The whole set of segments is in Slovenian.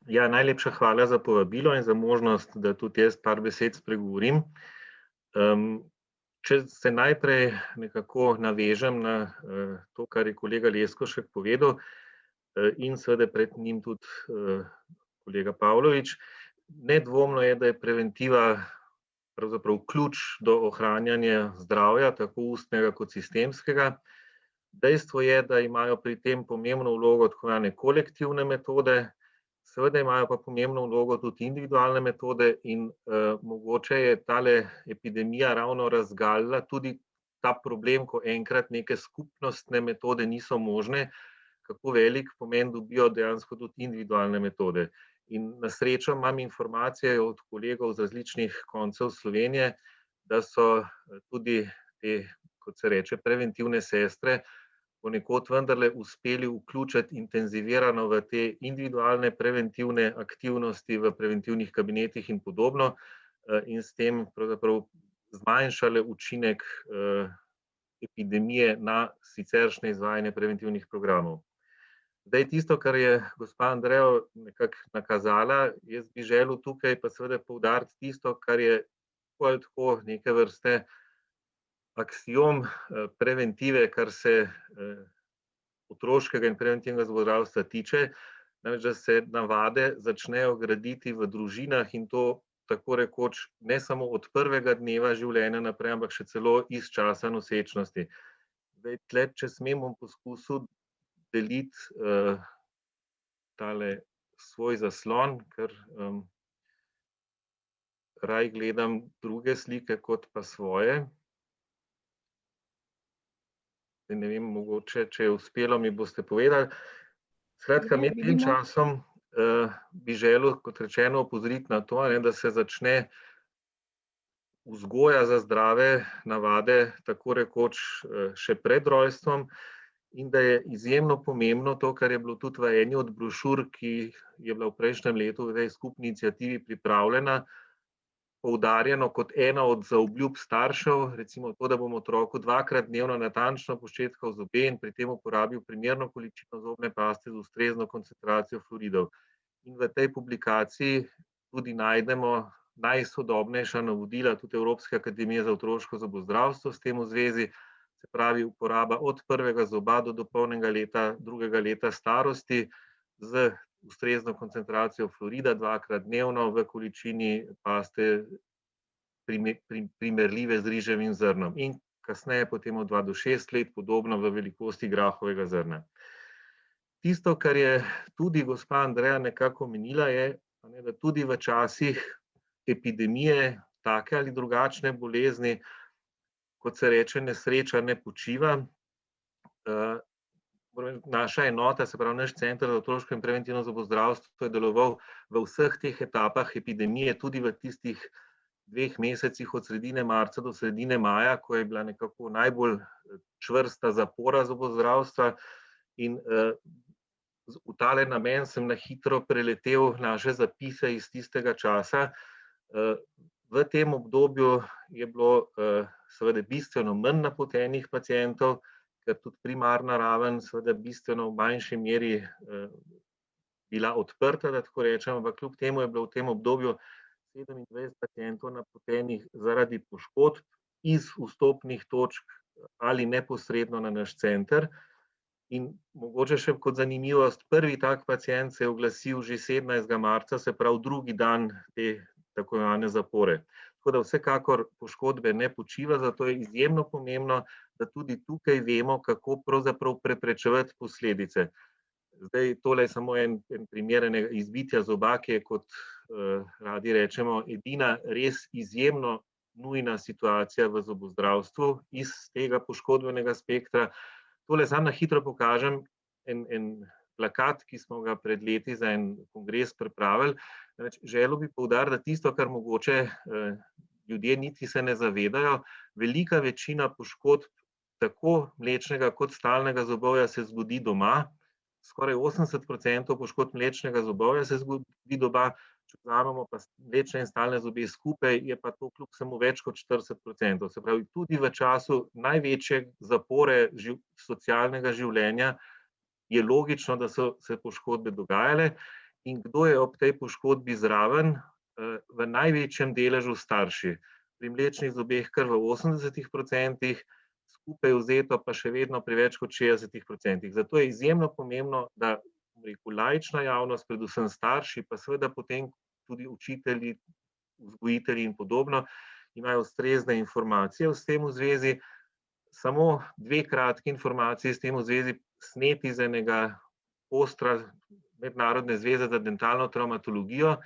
Ja, najlepša hvala za povabilo in za možnost, da tudi jaz par besed spregovorim. Če se najprej nekako navežem na to, kar je kolega Leskovšek povedal, in seveda pred njim tudi kolega Pavlovič. Nedvomno je, da je preventiva pravzaprav ključ do ohranjanja zdravja, tako ustnega kot sistemskega. Dejstvo je, da imajo pri tem pomembno vlogo tako imenovane kolektivne metode, seveda imajo pa pomembno vlogo tudi individualne metode in mogoče je tale epidemija ravno razgalila tudi ta problem, ko enkrat neke skupnostne metode niso možne, kako velik pomen dobijo dejansko tudi individualne metode. In na srečo imam informacije od kolegov z različnih koncev Slovenije, da so tudi te, kot se reče, preventivne sestre ponekod vendarle uspeli vključiti intenzivirano v te individualne preventivne aktivnosti v preventivnih kabinetih in podobno in s tem pravzaprav zmanjšale učinek epidemije na siceršnje izvajanje preventivnih programov. Zdaj, tisto, kar je gospa Andreja nekako nakazala, jaz bi želel tukaj pa seveda poudariti tisto, kar je tako ali tako neke vrste aksiom preventive, kar se otroškega in preventivnega zdravstva tiče, namreč da se navade začnejo graditi v družinah in to tako rekoč ne samo od prvega dneva življenja naprej, ampak še celo iz časa nosečnosti. Zdaj, tle, če smem, bom poskusil deliti tale svoj zaslon, ker raj gledam druge slike kot pa svoje. Ne vem, mogoče, če je uspelo, mi boste povedali. Skratka, med tem časom bi želel, kot rečeno, opozoriti na to, da se začne vzgoja za zdrave navade tako rekoč še pred rojstvom in da je izjemno pomembno to, kar je bilo tudi v eni od brošur, ki je bila v prejšnjem letu v tej skupni iniciativi pripravljena, poudarjeno kot ena od zaobljub staršev, recimo to, da bom otroku dvakrat dnevno natančno poščetkal zobe in pri tem uporabil primerno količino zobne paste z ustrezno koncentracijo fluoridov. In v tej publikaciji tudi najdemo najsodobnejša navodila tudi Evropske akademije za otroško zobozdravstvo s tem v zvezi, se pravi uporaba od prvega zoba do dopolnjenega leta, drugega leta starosti z ustrezno koncentracijo fluorida dvakrat dnevno v količini paste primerljive z riževim zrnom in kasneje potem od 2 do 6 let podobno v velikosti grahovega zrna. Tisto, kar je tudi gospa Andreja nekako omenila, je, da tudi v časih epidemije, take ali drugačne bolezni, kot se reče, nesreča ne počiva. Naša enota, se pravi naš center za otroško in preventivno zobozdravstvo, je deloval v vseh teh etapah epidemije, tudi v tistih 2 mesecih od sredine marca do sredine maja, ko je bila nekako najbolj čvrsta zapora zobozdravstva. In v tale namen sem na hitro preletel naše zapise iz tistega časa. V tem obdobju je bilo seveda bistveno manj napotenih pacientov, ker tudi primarna raven seveda bistveno v manjši meri bila odprta, da tako rečem, ampak kljub temu je bilo v tem obdobju 27 pacientov napotenih zaradi poškodb iz vstopnih točk ali neposredno na naš center. In mogoče še kot zanimivost, prvi tak pacient se je oglasil že 17. marca, se pravi drugi dan te tako imenovane zapore. Tako da vsekakor poškodbe ne počiva, zato je izjemno pomembno, da tudi tukaj vemo, kako pravzaprav preprečevati posledice. Zdaj, tole je samo en primer izbitja zoba, ki je, kot radi rečemo, edina res izjemno nujna situacija v zobozdravstvu iz tega poškodbenega spektra. Tole samo na hitro pokažem en plakat, ki smo ga pred leti za en kongres pripravili. Želel bi poudariti, da tisto, kar mogoče ljudje niti se ne zavedajo, velika večina poškodb tako mlečnega kot stalnega zobovja se zgodi doma. Skoraj 80% poškodb mlečnega zobovja se zgodi doma, če vzamemo pa mlečne in stalne zobe skupaj, je pa to kljub vsemu več kot 40%. Se pravi, tudi v času največje zapore socialnega življenja je logično, da so se poškodbe dogajale in kdo je ob tej poškodbi zraven, v največjem deležu starši. Pri mlečnih zobeh kar v 80%, skupaj vzeto pa še vedno pri več kot 60%. Zato je izjemno pomembno, da laična javnost, predvsem starši, pa seveda potem tudi učitelji, vzgojitelji in podobno, imajo ustrezne informacije s tem v zvezi. Samo dve kratki informaciji s tem v zvezi, sneti iz enega postra Mednarodne zveze za dentalno travmatologijo,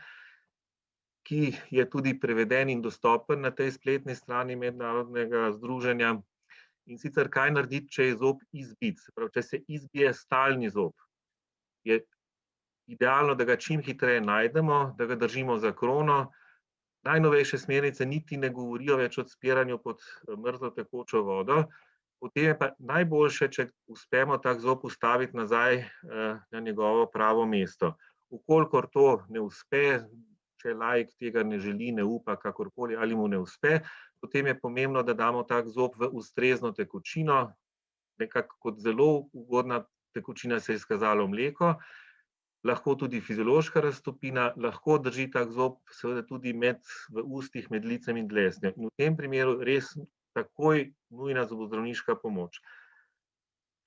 ki je tudi preveden in dostopen na tej spletni strani mednarodnega združenja. In sicer, kaj narediti, če je zob izbit. Se pravi, če se izbije stalni zob, je idealno, da ga čim hitreje najdemo, da ga držimo za krono. Najnovejše smernice niti ne govorijo več o spiranju pod mrzlo tekočo vodo. Potem je pa najboljše, če uspemo tak zob ustaviti nazaj na njegovo pravo mesto. Vkolikor to ne uspe, če laik tega ne želi, ne upa, kakorkoli, ali mu ne uspe, potem je pomembno, da damo tak zob v ustrezno tekočino. Nekako kot zelo ugodna tekočina se je izkazalo mleko, lahko tudi fiziološka raztopina, lahko drži tak zob seveda tudi v ustih med licem in dlesnjo. In v tem primeru res takoj nujna zobozdravniška pomoč.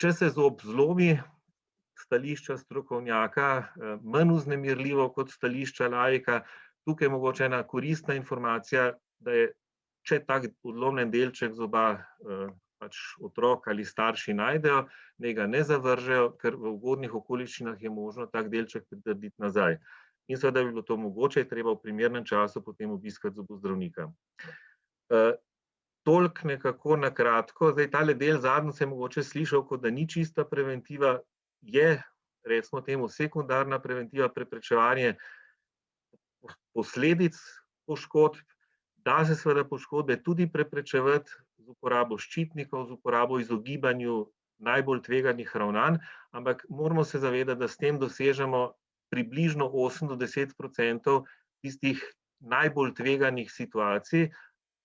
Če se zob zlomi, stališča strokovnjaka manj vznemirljivo kot stališča laika, tukaj je mogoče ena koristna informacija, da je, če tak odlomljen delček zoba pač otrok ali starši najdejo, naj ga ne zavržejo, ker v ugodnih okoliščinah je možno tak delček pritrditi nazaj. In seveda bi bilo to mogoče, je treba v primernem času potem obiskati zobozdravnika. Toliko nekako na kratko. Zdaj, tale del zadnji se je mogoče slišal, kot da ni čista preventiva, je, recimo temu, sekundarna preventiva, preprečevanje posledic poškodb. Da se seveda poškodbe tudi preprečevati z uporabo ščitnikov, z uporabo izogibanju najbolj tveganih ravnanj, ampak moramo se zavedati, da s tem dosežemo približno 8 do 10% tistih najbolj tveganih situacij.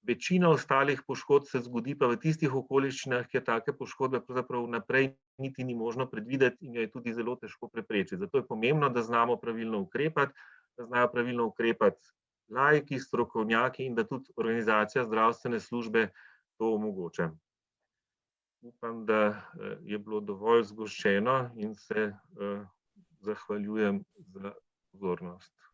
Večina ostalih poškodb se zgodi pa v tistih okoliščinah, kjer take poškodbe pravzaprav naprej niti ni možno predvideti in jo je tudi zelo težko preprečiti. Zato je pomembno, da znamo pravilno ukrepati, da znajo pravilno ukrepati laiki, strokovnjaki in da tudi organizacija zdravstvene službe to omogoča. Upam, da je bilo dovolj zgoščeno in se zahvaljujem za pozornost.